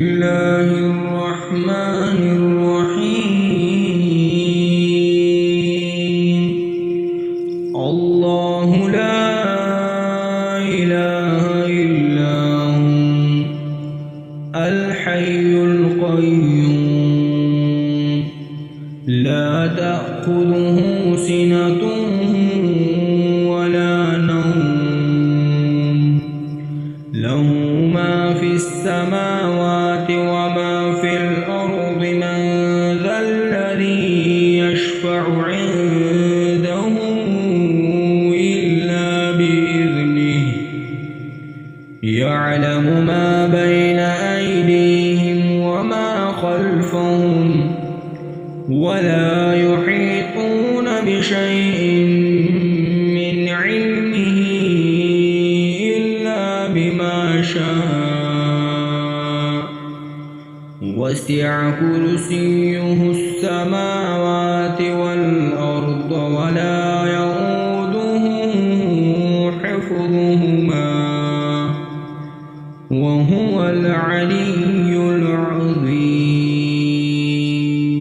الله الرحمن الرحيم. الله لا إله إلا هو الحي القيوم لا تأخذه سنة ولا نوم له ما في السماوات وما في الأرض من ذا الذي يشفع عنده إلا بإذنه يعلم ما بين أيديهم وما خلفهم ولا يحيطون بشيء من علمه إلا بما شاء وسع كرسيه السماوات والأرض ولا يئوده حفظهما وهو العلي العظيم.